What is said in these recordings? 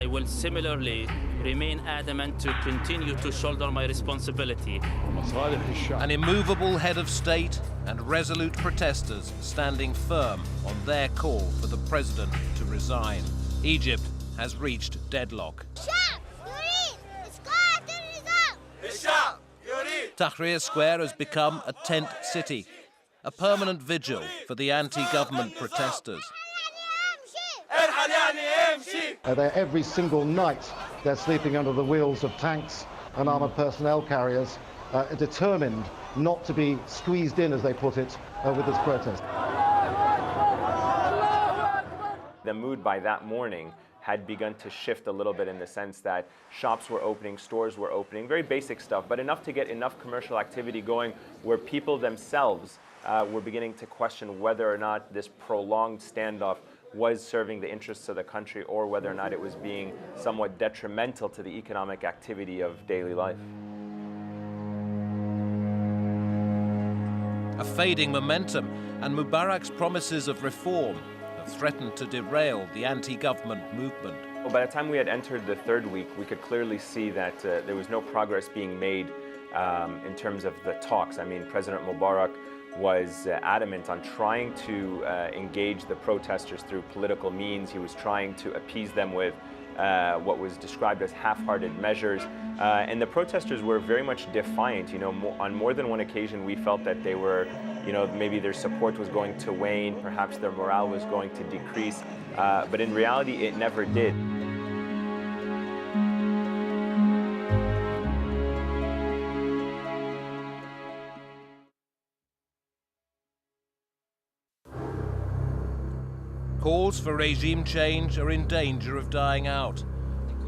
will similarly remain adamant to continue to shoulder my responsibility. An immovable head of state and resolute protesters standing firm on their call for the president to resign. Egypt has reached deadlock. Tahrir Square has become a tent city, a permanent vigil for the anti-government protesters. They're every single night they're sleeping under the wheels of tanks and armoured personnel carriers, determined not to be squeezed in, as they put it, with this protest. The mood by that morning had begun to shift a little bit in the sense that shops were opening, stores were opening, very basic stuff, but enough to get enough commercial activity going where people themselves were beginning to question whether or not this prolonged standoff was serving the interests of the country or whether or not it was being somewhat detrimental to the economic activity of daily life. A fading momentum and Mubarak's promises of reform have threatened to derail the anti-government movement. Well, by the time we had entered the third week, we could clearly see that there was no progress being made in terms of the talks. I mean, President Mubarak was adamant on trying to engage the protesters through political means. He was trying to appease them with what was described as half-hearted measures. And the protesters were very much defiant. You know, on more than one occasion, we felt that they were, you know, maybe their support was going to wane, perhaps their morale was going to decrease. But in reality, it never did. Calls for regime change are in danger of dying out.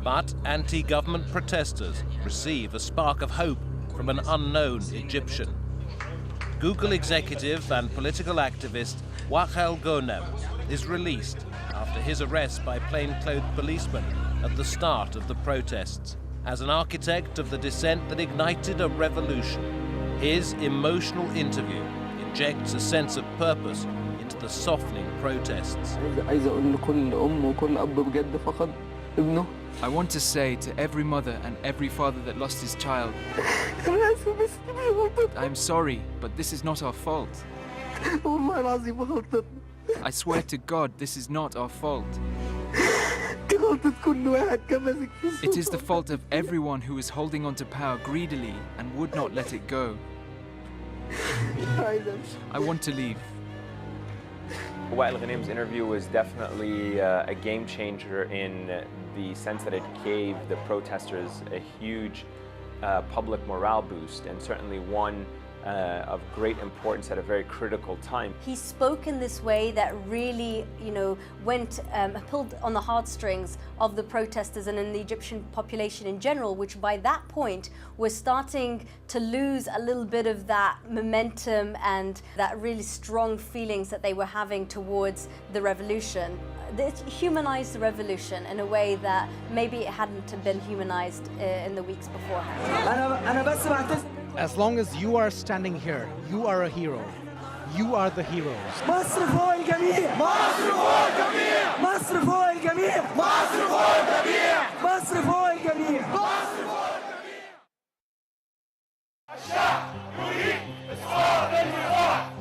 But anti-government protesters receive a spark of hope from an unknown Egyptian. Google executive and political activist Wael Ghonem is released after his arrest by plainclothes policemen at the start of the protests. As an architect of the dissent that ignited a revolution, his emotional interview injects a sense of purpose into the softening protests. I want to say to every mother and every father that lost his child, I'm sorry, but this is not our fault. I swear to God, this is not our fault. It is the fault of everyone who is holding on to power greedily and would not let it go. I want to leave. Wael Ghonem's interview was definitely a game changer in the sense that it gave the protesters a huge public morale boost, and certainly one of great importance at a very critical time. He spoke in this way that really, pulled on the heartstrings of the protesters and in the Egyptian population in general, which by that point was starting to lose a little bit of that momentum and that really strong feelings that they were having towards the revolution. It humanized the revolution in a way that maybe it hadn't been humanized in the weeks beforehand. As long as you are standing here, you are a hero. You are the heroes.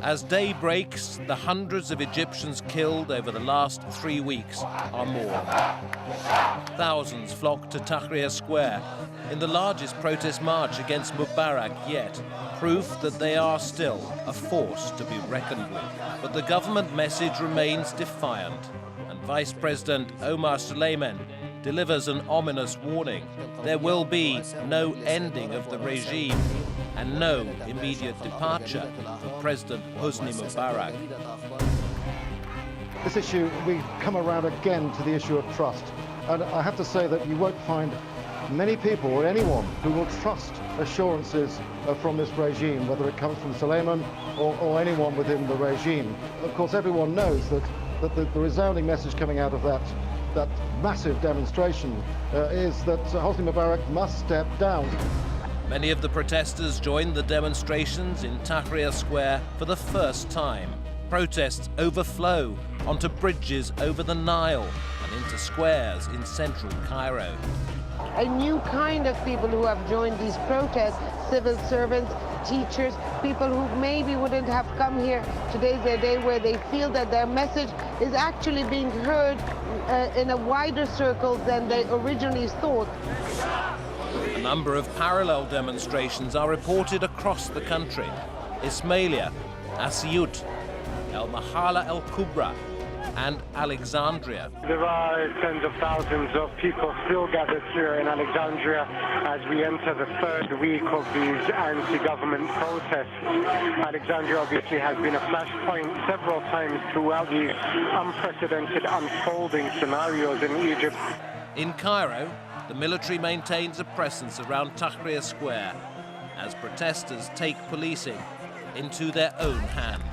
As day breaks, the hundreds of Egyptians killed over the last 3 weeks are mourned. Thousands flock to Tahrir Square in the largest protest march against Mubarak yet, proof that they are still a force to be reckoned with. But the government message remains defiant, and Vice President Omar Suleiman delivers an ominous warning. There will be no ending of the regime and no immediate departure for President Hosni Mubarak. This issue, we come around again to the issue of trust. And I have to say that you won't find many people or anyone who will trust assurances from this regime, whether it comes from Suleiman or anyone within the regime. Of course, everyone knows that the resounding message coming out of that massive demonstration is that Hosni Mubarak must step down. Many of the protesters joined the demonstrations in Tahrir Square for the first time. Protests overflow onto bridges over the Nile and into squares in central Cairo. A new kind of people who have joined these protests, civil servants, teachers, people who maybe wouldn't have come here. Today's a day where they feel that their message is actually being heard in a wider circle than they originally thought. A number of parallel demonstrations are reported across the country. Ismailia, Asyut, El Mahala El Kubra, and Alexandria. There are tens of thousands of people still gathered here in Alexandria as we enter the third week of these anti-government protests. Alexandria obviously has been a flashpoint several times throughout these unprecedented unfolding scenarios in Egypt. In Cairo, the military maintains a presence around Tahrir Square as protesters take policing into their own hands.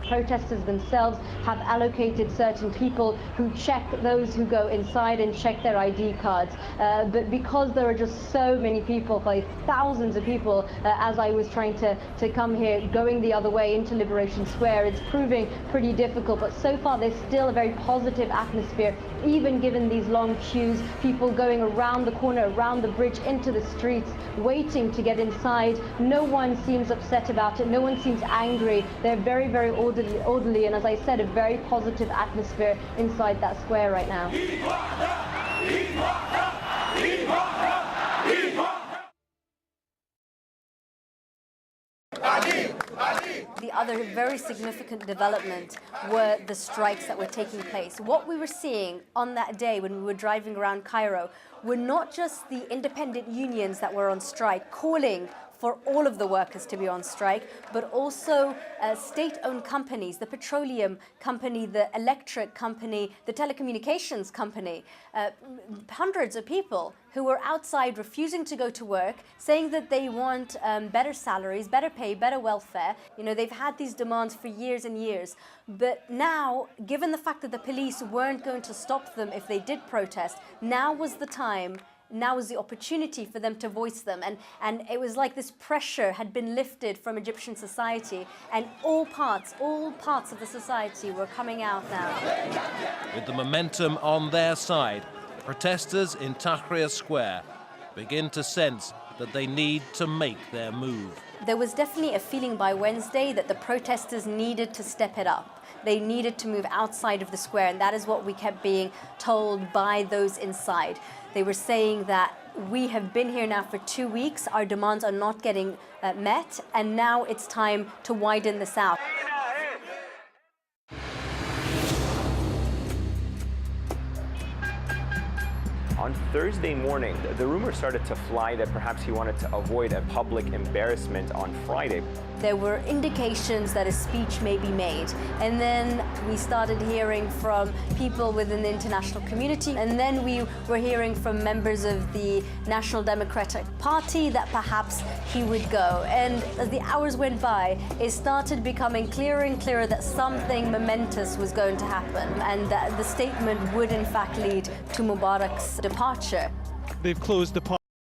Protesters themselves have allocated certain people who check those who go inside and check their ID cards. But because there are just so many people, like thousands of people, as I was trying to come here, going the other way into Liberation Square, it's proving pretty difficult. But so far, there's still a very positive atmosphere, even given these long queues, people going around the corner, around the bridge, into the streets, waiting to get inside. No one seems upset about it. No one seems angry. They're very, very orderly, and as I said, a very positive atmosphere inside that square right now. The other very significant development were the strikes that were taking place. What we were seeing on that day when we were driving around Cairo were not just the independent unions that were on strike calling for all of the workers to be on strike, but also state-owned companies, the petroleum company, the electric company, the telecommunications company, hundreds of people who were outside refusing to go to work, saying that they want better salaries, better pay, better welfare. You know, they've had these demands for years and years. But now, given the fact that the police weren't going to stop them if they did protest, now was the time. Now was the opportunity for them to voice them. And it was like this pressure had been lifted from Egyptian society, and all parts of the society were coming out now. With the momentum on their side, the protesters in Tahrir Square begin to sense that they need to make their move. There was definitely a feeling by Wednesday that the protesters needed to step it up. They needed to move outside of the square, and that is what we kept being told by those inside. They were saying that we have been here now for 2 weeks, our demands are not getting met, and now it's time to widen this out. On Thursday morning, the rumor started to fly that perhaps he wanted to avoid a public embarrassment on Friday. There were indications that a speech may be made, and then we started hearing from people within the international community, and then we were hearing from members of the National Democratic Party that perhaps he would go. And as the hours went by, it started becoming clearer and clearer that something momentous was going to happen, and that the statement would in fact lead to Mubarak's departure. They've closed the